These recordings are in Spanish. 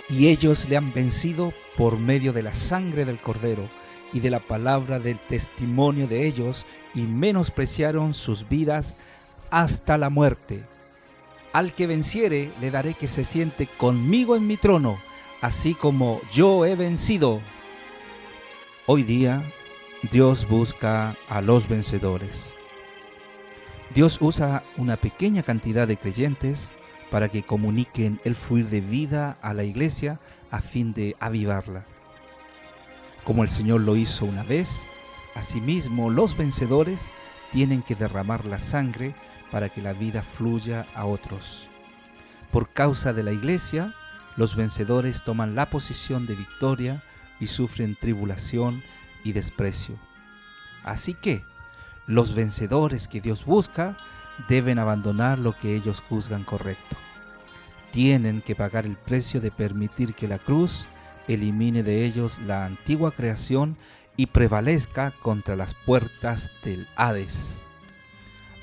y ellos le han vencido por medio de la sangre del Cordero y de la palabra del testimonio de ellos, y menospreciaron sus vidas hasta la muerte. Al que venciere le daré que se siente conmigo en mi trono, así como yo he vencido. Hoy día Dios busca a los vencedores. Dios usa una pequeña cantidad de creyentes para que comuniquen el fluir de vida a la iglesia a fin de avivarla. Como el Señor lo hizo una vez, asimismo los vencedores tienen que derramar la sangre para que la vida fluya a otros. Por causa de la iglesia, los vencedores toman la posición de victoria y sufren tribulación y desprecio. Así que los vencedores que Dios busca deben abandonar lo que ellos juzgan correcto. Tienen que pagar el precio de permitir que la cruz elimine de ellos la antigua creación y prevalezca contra las puertas del Hades.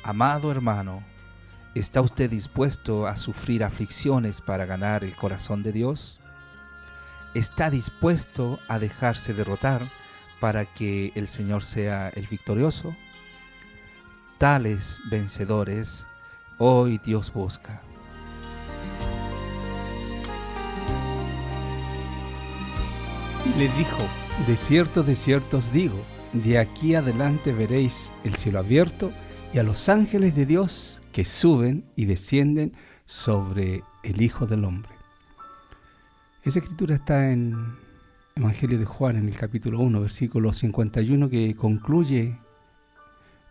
Amado hermano, ¿está usted dispuesto a sufrir aflicciones para ganar el corazón de Dios? ¿Está dispuesto a dejarse derrotar para que el Señor sea el victorioso? Tales vencedores hoy Dios busca. Y le dijo: de cierto os digo, de aquí adelante veréis el cielo abierto y a los ángeles de Dios que suben y descienden sobre el Hijo del Hombre. Esa escritura está en Evangelio de Juan, en el capítulo 1, versículo 51, que concluye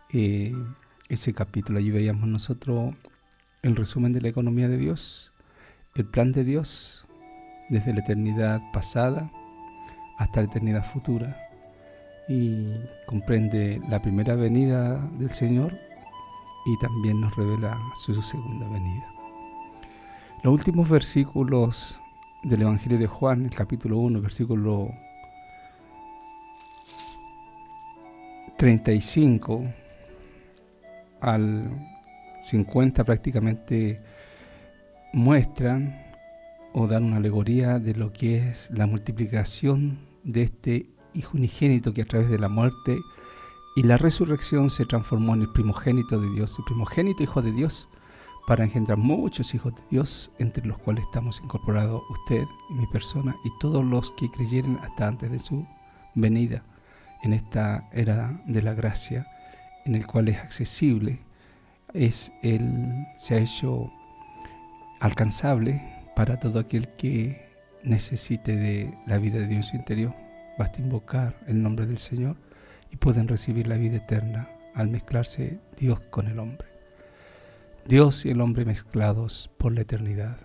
ese capítulo. Allí veíamos nosotros el resumen de la economía de Dios, el plan de Dios desde la eternidad pasada hasta la eternidad futura, y comprende la primera venida del Señor y también nos revela su segunda venida. Los últimos versículos del Evangelio de Juan, el capítulo 1, versículo 35 al 50 prácticamente muestran o dan una alegoría de lo que es la multiplicación de este Hijo unigénito, que a través de la muerte y la resurrección se transformó en el primogénito de Dios, el primogénito Hijo de Dios, para engendrar muchos hijos de Dios, entre los cuales estamos incorporados usted y mi persona y todos los que creyeron hasta antes de su venida en esta era de la gracia, en el cual es accesible, se ha hecho alcanzable para todo aquel que necesite de la vida de Dios interior. Basta invocar el nombre del Señor y pueden recibir la vida eterna al mezclarse Dios con el hombre. Dios y el hombre mezclados por la eternidad.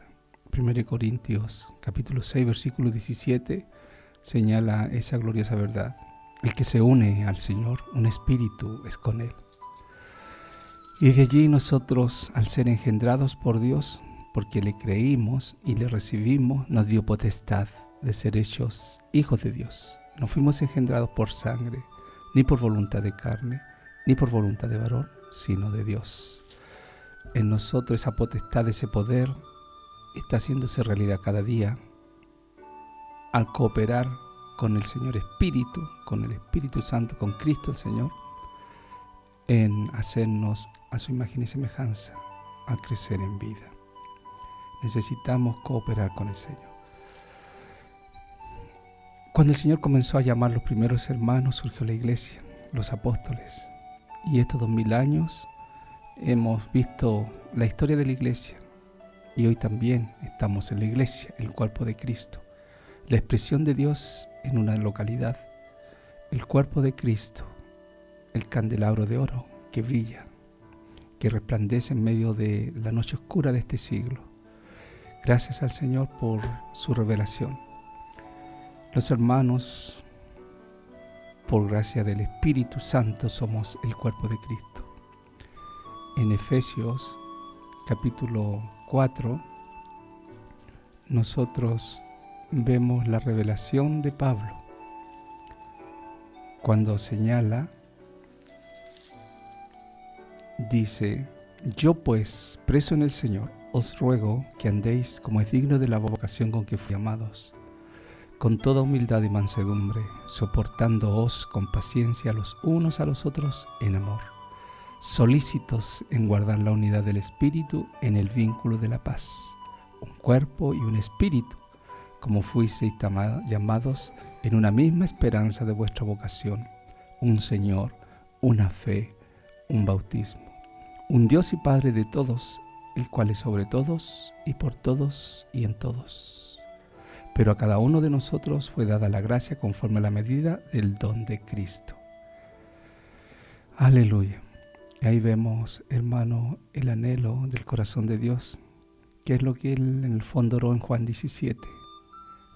1 Corintios capítulo 6, versículo 17 señala esa gloriosa verdad. El que se une al Señor, un espíritu es con Él. Y de allí nosotros, al ser engendrados por Dios, porque le creímos y le recibimos, nos dio potestad de ser hechos hijos de Dios. No fuimos engendrados por sangre, ni por voluntad de carne, ni por voluntad de varón, sino de Dios. En nosotros esa potestad, ese poder, está haciéndose realidad cada día al cooperar con el Señor Espíritu, con el Espíritu Santo, con Cristo el Señor, en hacernos a su imagen y semejanza, al crecer en vida. Necesitamos cooperar con el Señor. Cuando el Señor comenzó a llamar los primeros hermanos, surgió la iglesia, los apóstoles. Y estos 2000 años hemos visto la historia de la iglesia. Y hoy también estamos en la iglesia, el cuerpo de Cristo. La expresión de Dios en una localidad. El cuerpo de Cristo, el candelabro de oro que brilla, que resplandece en medio de la noche oscura de este siglo. Gracias al Señor por su revelación. Los hermanos, por gracia del Espíritu Santo, somos el cuerpo de Cristo. En Efesios capítulo 4, nosotros vemos la revelación de Pablo, cuando señala, dice: yo pues, preso en el Señor, os ruego que andéis como es digno de la vocación con que fui llamados, con toda humildad y mansedumbre, soportándoos con paciencia los unos a los otros en amor, solícitos en guardar la unidad del Espíritu en el vínculo de la paz, un cuerpo y un espíritu, como fuisteis llamados en una misma esperanza de vuestra vocación, un Señor, una fe, un bautismo, un Dios y Padre de todos, el cual es sobre todos y por todos y en todos. Pero a cada uno de nosotros fue dada la gracia conforme a la medida del don de Cristo. Aleluya. Y ahí vemos, hermano, el anhelo del corazón de Dios, que es lo que Él en el fondo oró en Juan 17,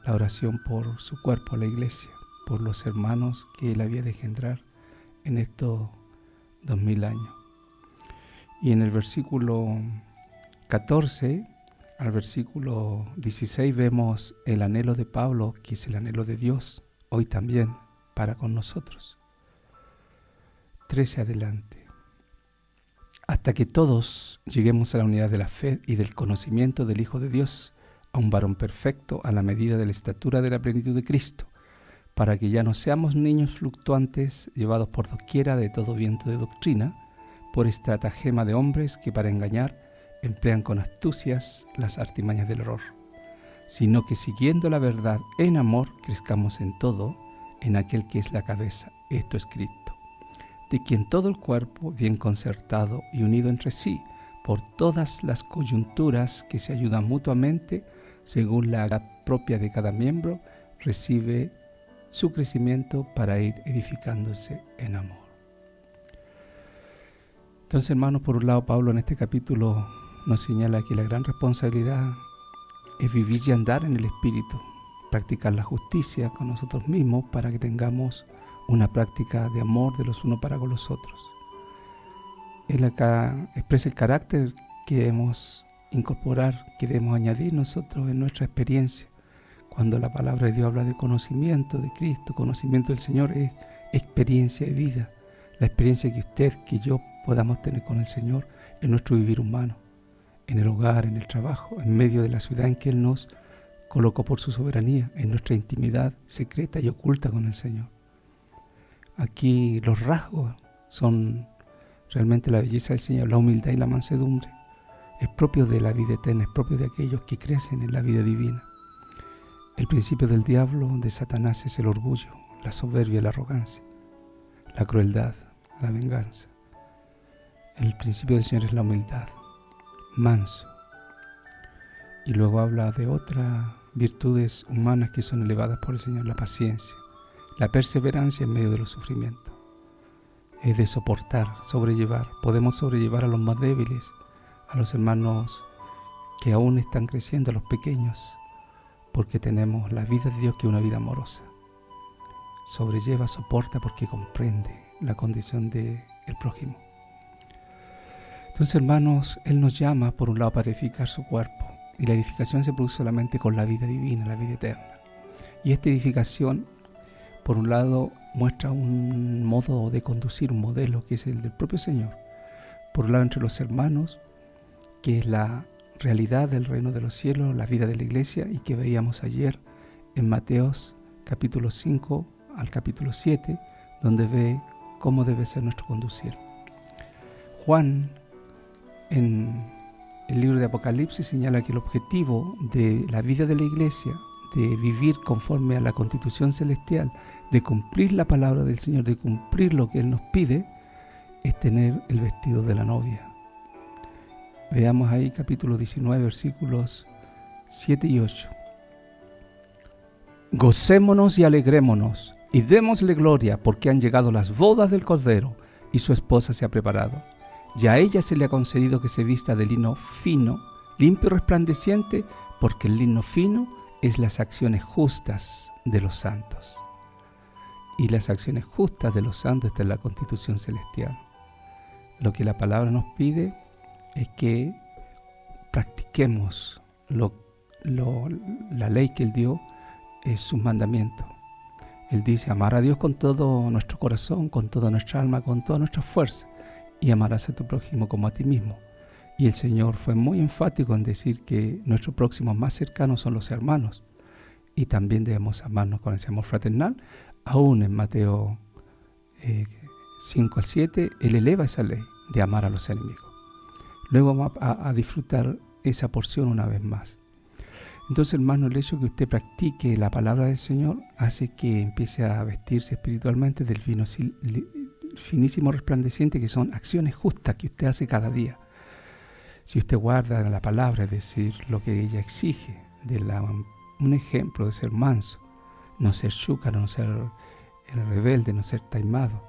la oración por su cuerpo, la iglesia, por los hermanos que Él había de engendrar en estos 2000 años. Y en el versículo 14 al versículo 16 vemos el anhelo de Pablo, que es el anhelo de Dios, hoy también, para con nosotros. 13 adelante. Hasta que todos lleguemos a la unidad de la fe y del conocimiento del Hijo de Dios, a un varón perfecto, a la medida de la estatura de la plenitud de Cristo, para que ya no seamos niños fluctuantes, llevados por doquiera de todo viento de doctrina, por estratagema de hombres que para engañar emplean con astucias las artimañas del error, sino que siguiendo la verdad en amor crezcamos en todo, en aquel que es la cabeza, esto es Cristo, de quien todo el cuerpo, bien concertado y unido entre sí, por todas las coyunturas que se ayudan mutuamente, según la edad propia de cada miembro, recibe su crecimiento para ir edificándose en amor. Entonces, hermanos, por un lado, Pablo en este capítulo nos señala que la gran responsabilidad es vivir y andar en el Espíritu, practicar la justicia con nosotros mismos para que tengamos una práctica de amor de los unos para con los otros. Él acá expresa el carácter que debemos incorporar, que debemos añadir nosotros en nuestra experiencia. Cuando la palabra de Dios habla de conocimiento de Cristo, conocimiento del Señor, es experiencia de vida. La experiencia que usted, que yo podamos tener con el Señor en nuestro vivir humano, en el hogar, en el trabajo, en medio de la ciudad en que Él nos colocó por su soberanía, en nuestra intimidad secreta y oculta con el Señor. Aquí los rasgos son realmente la belleza del Señor, la humildad y la mansedumbre. Es propio de la vida eterna, es propio de aquellos que crecen en la vida divina. El principio del diablo, de Satanás, es el orgullo, la soberbia, la arrogancia, la crueldad, la venganza. El principio del Señor es la humildad, manso. Y luego habla de otras virtudes humanas que son elevadas por el Señor, la paciencia, la perseverancia en medio de los sufrimientos. Es de soportar, sobrellevar. Podemos sobrellevar a los más débiles, a los hermanos que aún están creciendo, a los pequeños, porque tenemos la vida de Dios, que es una vida amorosa. Sobrelleva, soporta porque comprende la condición del prójimo. Entonces, hermanos, Él nos llama por un lado para edificar su cuerpo, y la edificación se produce solamente con la vida divina, la vida eterna. Y esta edificación, por un lado, muestra un modo de conducir, un modelo que es el del propio Señor. Por un lado, entre los hermanos, que es la realidad del reino de los cielos, la vida de la iglesia, y que veíamos ayer en Mateos capítulo 5 al capítulo 7, donde ve cómo debe ser nuestro conducir. Juan, en el libro de Apocalipsis, señala que el objetivo de la vida de la iglesia, de vivir conforme a la constitución celestial, de cumplir la palabra del Señor, de cumplir lo que Él nos pide, es tener el vestido de la novia. Veamos ahí capítulo 19, versículos 7 y 8. Gocémonos y alegrémonos, y démosle gloria, porque han llegado las bodas del Cordero, y su esposa se ha preparado. Y a ella se le ha concedido que se vista de lino fino, limpio y resplandeciente, porque el lino fino es las acciones justas de los santos. Y las acciones justas de los santos está en la constitución celestial. Lo que la palabra nos pide es que practiquemos la ley que Él dio, es sus mandamientos. Él dice: amar a Dios con todo nuestro corazón, con toda nuestra alma, con toda nuestra fuerza, y amarás a tu prójimo como a ti mismo. Y el Señor fue muy enfático en decir que nuestros próximos más cercanos son los hermanos. Y también debemos amarnos con ese amor fraternal. Aún en Mateo 5 al 7, Él eleva esa ley de amar a los enemigos. Luego vamos a disfrutar esa porción una vez más. Entonces, hermano, el hecho de que usted practique la palabra del Señor hace que empiece a vestirse espiritualmente del vino finísimo resplandeciente, que son acciones justas que usted hace cada día. Si usted guarda la palabra, es decir, lo que ella exige, un ejemplo de ser manso, no ser chúcaro, no ser rebelde, no ser taimado,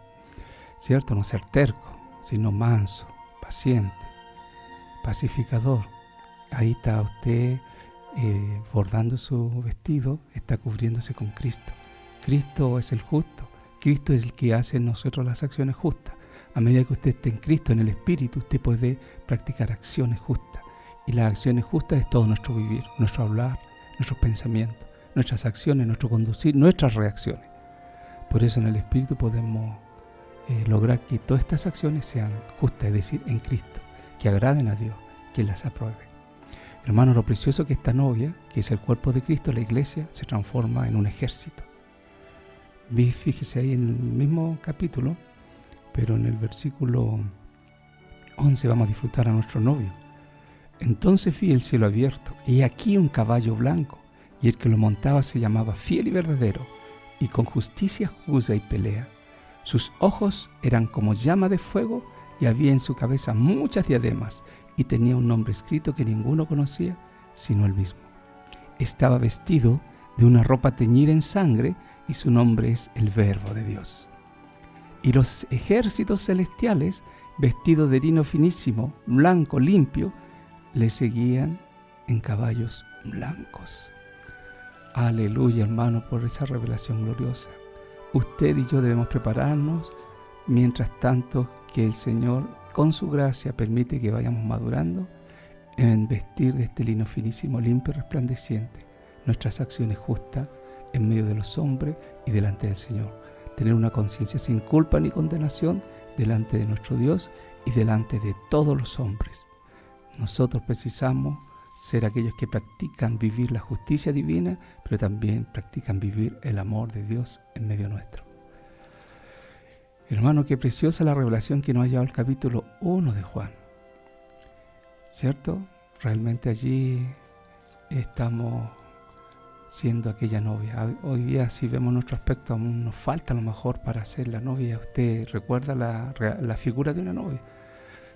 ¿cierto? No ser terco, sino manso, paciente, pacificador. Ahí está usted bordando su vestido, está cubriéndose con Cristo. Cristo es el justo, Cristo es el que hace en nosotros las acciones justas. A medida que usted esté en Cristo, en el Espíritu, usted puede practicar acciones justas. Y las acciones justas es todo nuestro vivir, nuestro hablar, nuestros pensamientos, nuestras acciones, nuestro conducir, nuestras reacciones. Por eso en el Espíritu podemos lograr que todas estas acciones sean justas, es decir, en Cristo, que agraden a Dios, que las apruebe. Hermano, lo precioso que esta novia, que es el cuerpo de Cristo, la iglesia, se transforma en un ejército. Fíjese ahí en el mismo capítulo, pero en el versículo 11 vamos a disfrutar a nuestro novio. Entonces vi el cielo abierto, y aquí un caballo blanco, y el que lo montaba se llamaba Fiel y Verdadero, y con justicia juzga y pelea. Sus ojos eran como llama de fuego, y había en su cabeza muchas diademas, y tenía un nombre escrito que ninguno conocía, sino él mismo. Estaba vestido de una ropa teñida en sangre, y su nombre es el Verbo de Dios. Y los ejércitos celestiales, vestidos de lino finísimo, blanco, limpio, le seguían en caballos blancos. Aleluya, hermano, por esa revelación gloriosa. Usted y yo debemos prepararnos, mientras tanto que el Señor, con su gracia, permite que vayamos madurando en vestir de este lino finísimo, limpio y resplandeciente, nuestras acciones justas en medio de los hombres y delante del Señor. Tener una conciencia sin culpa ni condenación delante de nuestro Dios y delante de todos los hombres. Nosotros precisamos ser aquellos que practican vivir la justicia divina, pero también practican vivir el amor de Dios en medio nuestro. Hermano, qué preciosa la revelación que nos ha llevado el capítulo 1 de Juan. ¿Cierto? Realmente allí estamos siendo aquella novia. Hoy día, si vemos nuestro aspecto, aún nos falta a lo mejor para ser la novia. Usted recuerda la figura de una novia.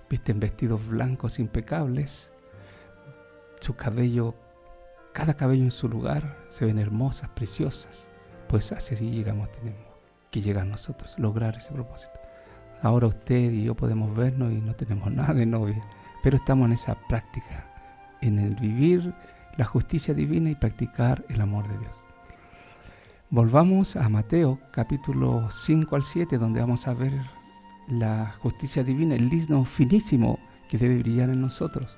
Visten vestidos blancos impecables, su cabello, cada cabello en su lugar, se ven hermosas, preciosas. Pues así tenemos que llegar nosotros, lograr ese propósito. Ahora usted y yo podemos vernos y no tenemos nada de novia, pero estamos en esa práctica, en el vivir la justicia divina y practicar el amor de Dios. Volvamos a Mateo capítulo 5 al 7, donde vamos a ver la justicia divina, el lino finísimo que debe brillar en nosotros.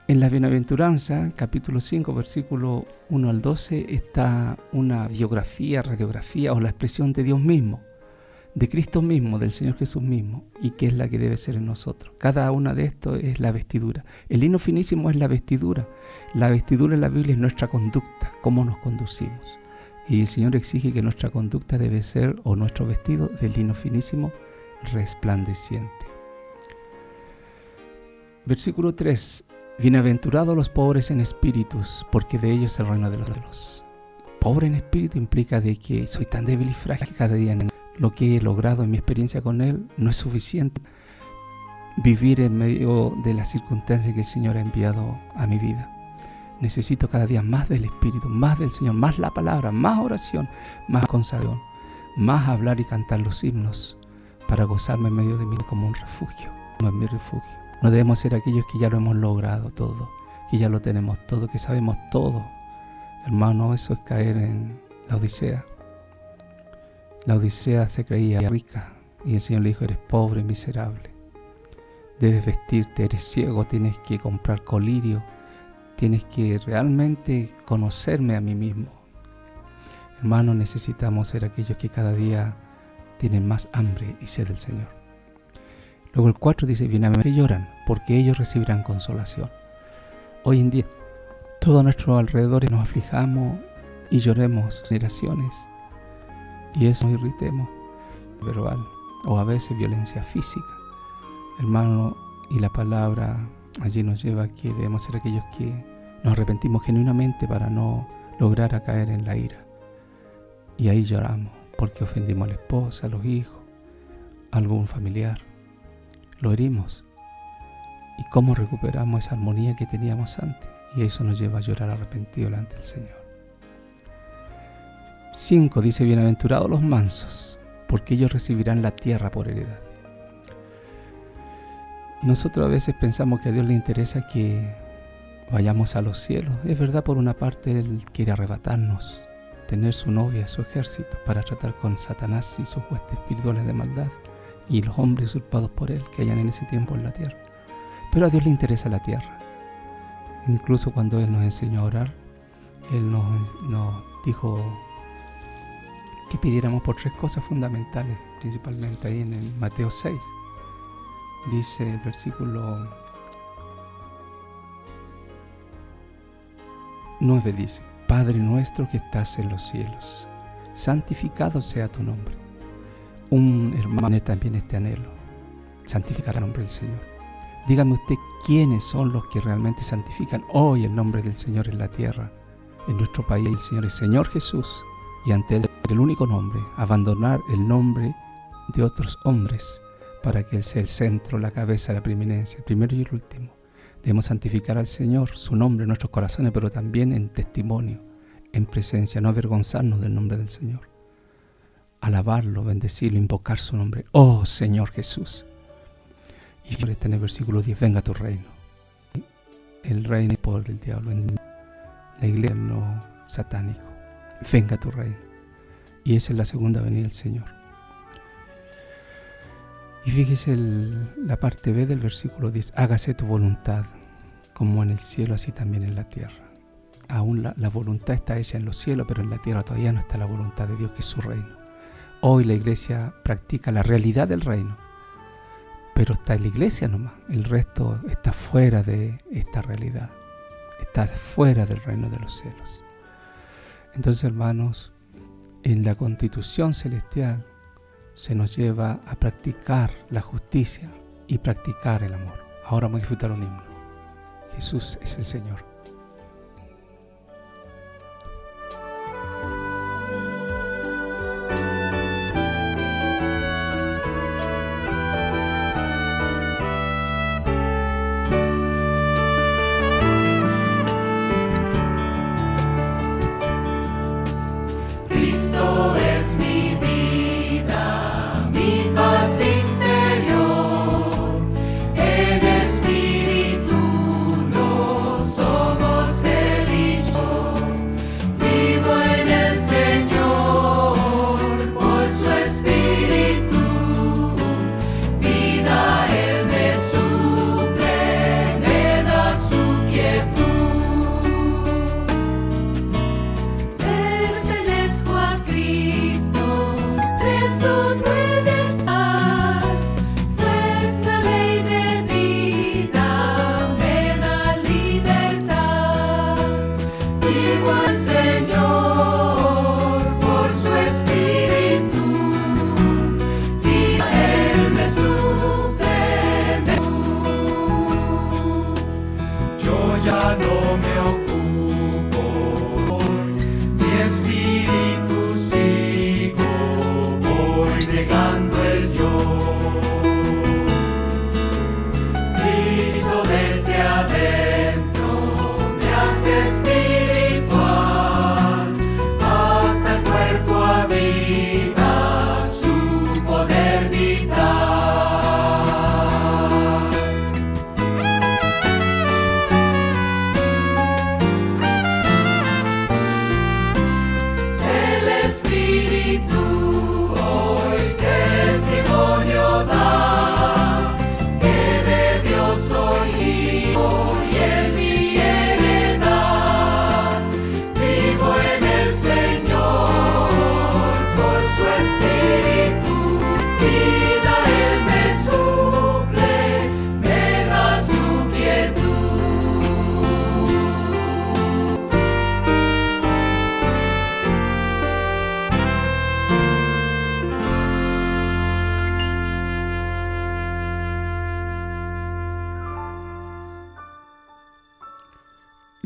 En la bienaventuranza, capítulo 5, versículo 1 al 12, está una biografía, radiografía o la expresión de Dios mismo, de Cristo mismo, del Señor Jesús mismo, y que es la que debe ser en nosotros. Cada una de estos es la vestidura. El lino finísimo es la vestidura. La vestidura en la Biblia es nuestra conducta, cómo nos conducimos. Y el Señor exige que nuestra conducta debe ser, o nuestro vestido, de lino finísimo, resplandeciente. Versículo 3. Bienaventurados los pobres en espíritus, porque de ellos es el reino de los cielos. Pobre en espíritu implica de que soy tan débil y frágil cada día. Lo que he logrado en mi experiencia con Él no es suficiente. Vivir en medio de las circunstancias que el Señor ha enviado a mi vida. Necesito cada día más del Espíritu, más del Señor, más la palabra, más oración, más consagración, más hablar y cantar los himnos para gozarme en medio de mí como un refugio, como en mi refugio. No debemos ser aquellos que ya lo hemos logrado todo, que ya lo tenemos todo, que sabemos todo. Hermano, eso es caer en la Odisea. La Odisea se creía rica y el Señor le dijo: eres pobre, miserable. Debes vestirte, eres ciego, tienes que comprar colirio. Tienes que realmente conocerme a mí mismo. Hermanos, necesitamos ser aquellos que cada día tienen más hambre y sed del Señor. Luego el 4 dice, bienaventurados que lloran, porque ellos recibirán consolación. Hoy en día, todo a nuestro alrededor nos aflijamos y lloremos generaciones. Y eso nos irritemos verbal o a veces violencia física. Hermano, y la palabra allí nos lleva a que debemos ser aquellos que nos arrepentimos genuinamente para no lograr a caer en la ira. Y ahí lloramos porque ofendimos a la esposa, a los hijos, a algún familiar. Lo herimos. ¿Y cómo recuperamos esa armonía que teníamos antes? Y eso nos lleva a llorar arrepentido delante del Señor. 5 dice, bienaventurados los mansos, porque ellos recibirán la tierra por heredad. Nosotros a veces pensamos que a Dios le interesa que vayamos a los cielos. Es verdad, por una parte Él quiere arrebatarnos, tener su novia, su ejército, para tratar con Satanás y sus huestes espirituales de maldad y los hombres usurpados por Él que hayan en ese tiempo en la tierra. Pero a Dios le interesa la tierra. Incluso cuando Él nos enseñó a orar, Él nos dijo que pidiéramos por 3 cosas fundamentales, principalmente ahí en el Mateo 6. Dice el versículo 9, dice, Padre nuestro que estás en los cielos, santificado sea tu nombre. Un hermano también este anhelo, santificar el nombre del Señor. Dígame usted quiénes son los que realmente santifican hoy el nombre del Señor en la tierra, en nuestro país. El Señor es Señor Jesús, y ante Él el único nombre, abandonar el nombre de otros hombres para que Él sea el centro, la cabeza, la preeminencia, el primero y el último. Debemos santificar al Señor, su nombre en nuestros corazones, pero también en testimonio, en presencia, no avergonzarnos del nombre del Señor. Alabarlo, bendecirlo, invocar su nombre. ¡Oh, Señor Jesús! Y está en el versículo 10, venga tu reino. El reino es poder del diablo, en la iglesia no satánico. Venga tu reino. Y esa es la segunda venida del Señor. Y fíjese la parte B del versículo 10. Hágase tu voluntad, como en el cielo, así también en la tierra. Aún la voluntad está hecha en los cielos, pero en la tierra todavía no está la voluntad de Dios, que es su reino. Hoy la iglesia practica la realidad del reino, pero está en la iglesia nomás. El resto está fuera de esta realidad, está fuera del reino de los cielos. Entonces, hermanos, en la constitución celestial se nos lleva a practicar la justicia y practicar el amor. Ahora vamos a disfrutar un himno. Jesús es el Señor.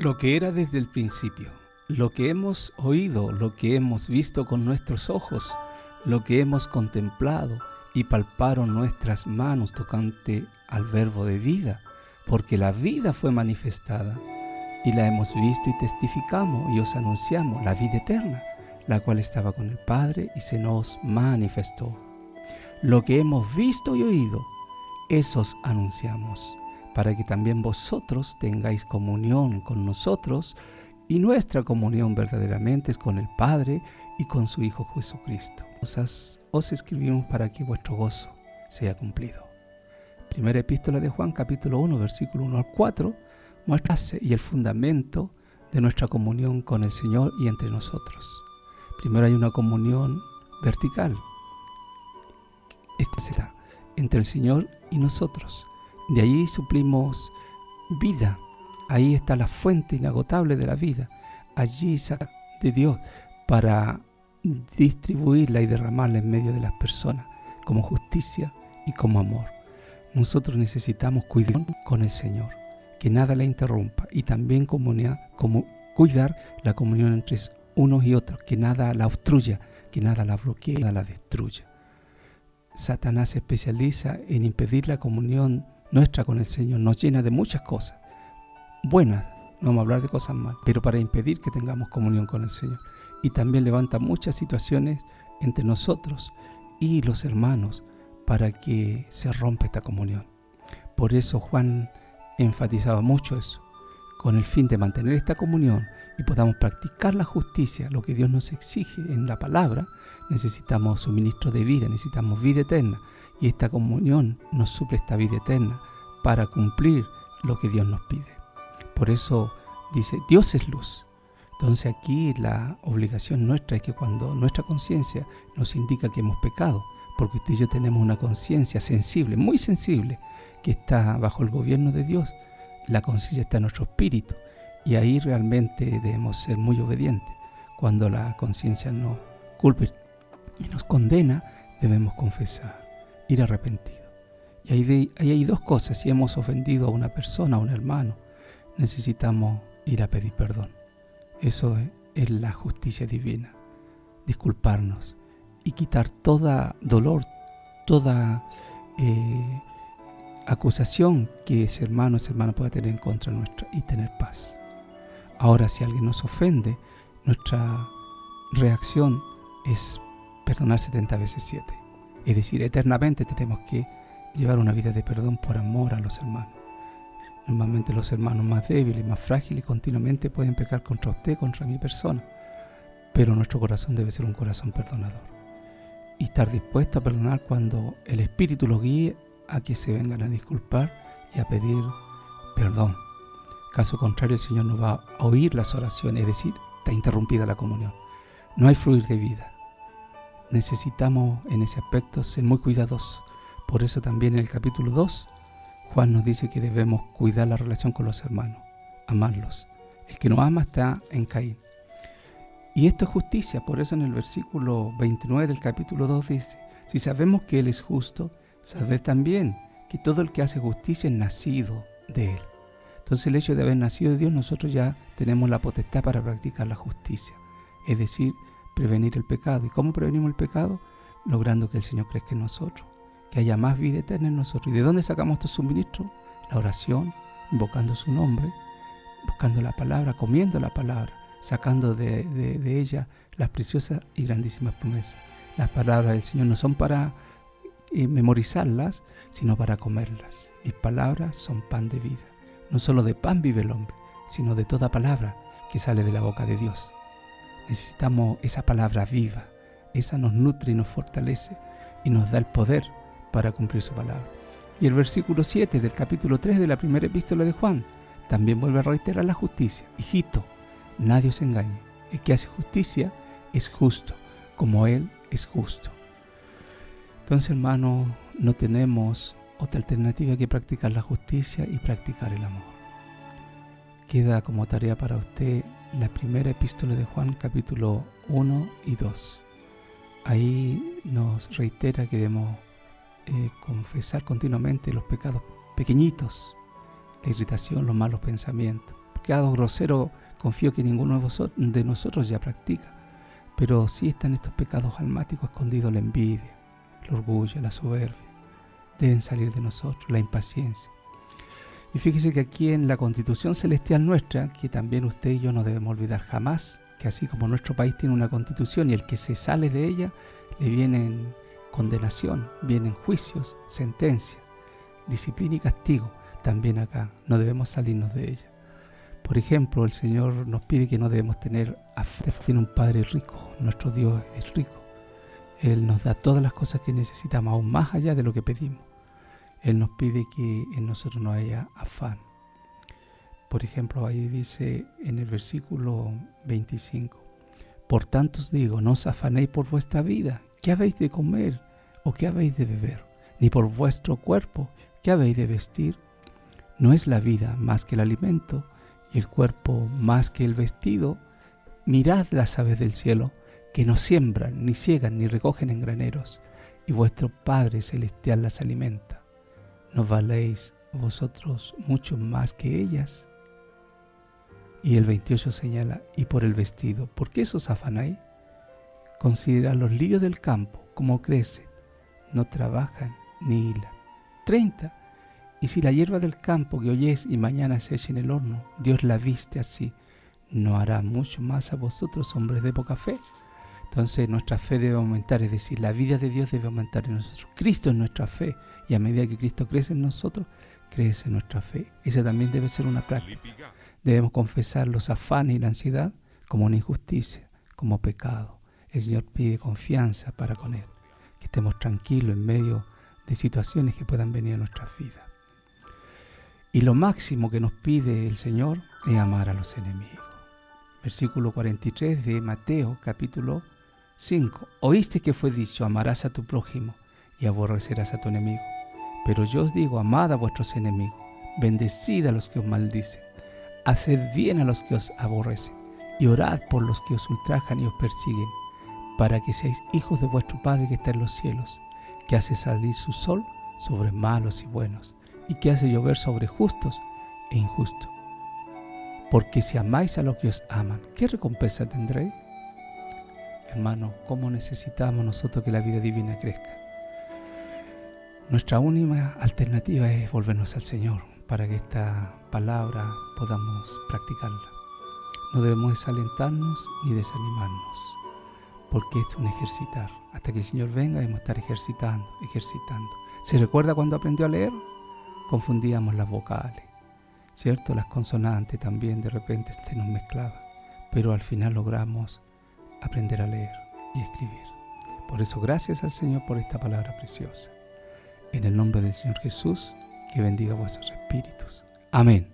lo que era desde el principio, lo que hemos oído, lo que hemos visto con nuestros ojos, lo que hemos contemplado y palparon nuestras manos tocante al verbo de vida, porque la vida fue manifestada y la hemos visto y testificamos y os anunciamos la vida eterna, la cual estaba con el Padre y se nos manifestó. Lo que hemos visto y oído, eso os anunciamos, para que también vosotros tengáis comunión con nosotros, y nuestra comunión verdaderamente es con el Padre y con su Hijo Jesucristo. Os escribimos para que vuestro gozo sea cumplido. Primera epístola de Juan, capítulo 1, versículo 1 al 4, muestra y el fundamento de nuestra comunión con el Señor y entre nosotros. Primero hay una comunión vertical, entre el Señor y nosotros. De ahí suplimos vida. Ahí está la fuente inagotable de la vida. Allí saca de Dios para distribuirla y derramarla en medio de las personas como justicia y como amor. Nosotros necesitamos cuidar con el Señor, que nada la interrumpa, y también cuidar la comunión entre unos y otros, que nada la obstruya, que nada la bloquee, nada la destruya. Satanás se especializa en impedir la comunión nuestra con el Señor, nos llena de muchas cosas buenas, no vamos a hablar de cosas malas, pero para impedir que tengamos comunión con el Señor. Y también levanta muchas situaciones entre nosotros y los hermanos para que se rompa esta comunión. Por eso Juan enfatizaba mucho eso, con el fin de mantener esta comunión y podamos practicar la justicia, lo que Dios nos exige en la palabra. Necesitamos suministro de vida, necesitamos vida eterna, y esta comunión nos suple esta vida eterna para cumplir lo que Dios nos pide. Por eso dice, Dios es luz. Entonces aquí la obligación nuestra es que cuando nuestra conciencia nos indica que hemos pecado, porque usted y yo tenemos una conciencia sensible, muy sensible, que está bajo el gobierno de Dios, la conciencia está en nuestro espíritu, y ahí realmente debemos ser muy obedientes. Cuando la conciencia nos culpa y nos condena, debemos confesar, ir arrepentidos. Y ahí hay dos cosas: si hemos ofendido a una persona, a un hermano, necesitamos ir a pedir perdón. Eso es la justicia divina, disculparnos y quitar toda dolor, toda acusación que ese hermano pueda tener en contra nuestra, y tener paz. Ahora, si alguien nos ofende, nuestra reacción es perdonar 70 veces 7. Es decir, eternamente tenemos que llevar una vida de perdón por amor a los hermanos. Normalmente los hermanos más débiles, más frágiles, continuamente pueden pecar contra usted, contra mi persona. Pero nuestro corazón debe ser un corazón perdonador. Y estar dispuesto a perdonar cuando el Espíritu los guíe a que se vengan a disculpar y a pedir perdón. Caso contrario, el Señor no va a oír las oraciones, es decir, está interrumpida la comunión. No hay fluir de vida. Necesitamos en ese aspecto ser muy cuidadosos. Por eso también en el capítulo 2, Juan nos dice que debemos cuidar la relación con los hermanos, amarlos. El que no ama está en Caín. Y esto es justicia. Por eso en el versículo 29 del capítulo 2 dice: si sabemos que Él es justo, sabed también que todo el que hace justicia es nacido de Él. Entonces el hecho de haber nacido de Dios, nosotros ya tenemos la potestad para practicar la justicia, es decir, prevenir el pecado. ¿Y cómo prevenimos el pecado? Logrando que el Señor crezca en nosotros, que haya más vida eterna en nosotros. ¿Y de dónde sacamos estos suministros? La oración, invocando su nombre, buscando la palabra, comiendo la palabra, sacando de ella las preciosas y grandísimas promesas. Las palabras del Señor no son para memorizarlas, sino para comerlas. Mis palabras son pan de vida. No solo de pan vive el hombre, sino de toda palabra que sale de la boca de Dios. Necesitamos esa palabra viva. Esa nos nutre y nos fortalece y nos da el poder para cumplir su palabra. Y el versículo 7 del capítulo 3 de la primera epístola de Juan también vuelve a reiterar la justicia. Hijito, nadie os engañe. El que hace justicia es justo, como Él es justo. Entonces, hermanos, no tenemos otra alternativa que practicar la justicia y practicar el amor. Queda como tarea para usted la primera epístola de Juan, capítulo 1 y 2. Ahí nos reitera que debemos confesar continuamente los pecados pequeñitos, la irritación, los malos pensamientos, pecados groseros confío que ninguno de nosotros ya practica, pero sí están estos pecados almáticos escondidos: la envidia, el orgullo, la soberbia. Deben salir de nosotros, la impaciencia. Y fíjese que aquí en la Constitución Celestial nuestra, que también usted y yo no debemos olvidar jamás, que así como nuestro país tiene una Constitución y el que se sale de ella, le vienen condenación, vienen juicios, sentencias, disciplina y castigo. También acá no debemos salirnos de ella. Por ejemplo, el Señor nos pide que no debemos tener afán. Tiene un Padre rico, nuestro Dios es rico. Él nos da todas las cosas que necesitamos, aún más allá de lo que pedimos. Él nos pide que en nosotros no haya afán. Por ejemplo, ahí dice en el versículo 25: por tanto os digo, no os afanéis por vuestra vida, ¿qué habéis de comer o qué habéis de beber? Ni por vuestro cuerpo, ¿qué habéis de vestir? ¿No es la vida más que el alimento y el cuerpo más que el vestido? Mirad las aves del cielo, que no siembran, ni ciegan, ni recogen en graneros, y vuestro Padre Celestial las alimenta. ¿No valéis vosotros mucho más que ellas? Y el 28 señala: y por el vestido, ¿por qué os afanáis? Considerad los lirios del campo, cómo crecen, no trabajan ni hilan. 30. Y si la hierba del campo que hoy es y mañana se echa en el horno, Dios la viste así, ¿no hará mucho más a vosotros, hombres de poca fe? Entonces nuestra fe debe aumentar, es decir, la vida de Dios debe aumentar en nosotros. Cristo es nuestra fe, y a medida que Cristo crece en nosotros, crece nuestra fe. Esa también debe ser una práctica. Debemos confesar los afanes y la ansiedad como una injusticia, como pecado. El Señor pide confianza para con Él, que estemos tranquilos en medio de situaciones que puedan venir a nuestras vidas. Y lo máximo que nos pide el Señor es amar a los enemigos. Versículo 43 de Mateo, capítulo 5. Oíste que fue dicho: amarás a tu prójimo y aborrecerás a tu enemigo. Pero yo os digo: amad a vuestros enemigos, bendecid a los que os maldicen, haced bien a los que os aborrecen, y orad por los que os ultrajan y os persiguen, para que seáis hijos de vuestro Padre que está en los cielos, que hace salir su sol sobre malos y buenos, y que hace llover sobre justos e injustos. Porque si amáis a los que os aman, ¿qué recompensa tendréis? Hermanos, ¿cómo necesitamos nosotros que la vida divina crezca? Nuestra única alternativa es volvernos al Señor, para que esta palabra podamos practicarla. No debemos desalentarnos ni desanimarnos, porque esto es un ejercitar. Hasta que el Señor venga debemos estar ejercitando. ¿Se recuerda cuando aprendió a leer? Confundíamos las vocales, ¿cierto? Las consonantes también de repente se nos mezclaban, pero al final logramos aprender a leer y escribir. Por eso, gracias al Señor por esta palabra preciosa. En el nombre del Señor Jesús, que bendiga vuestros espíritus. Amén.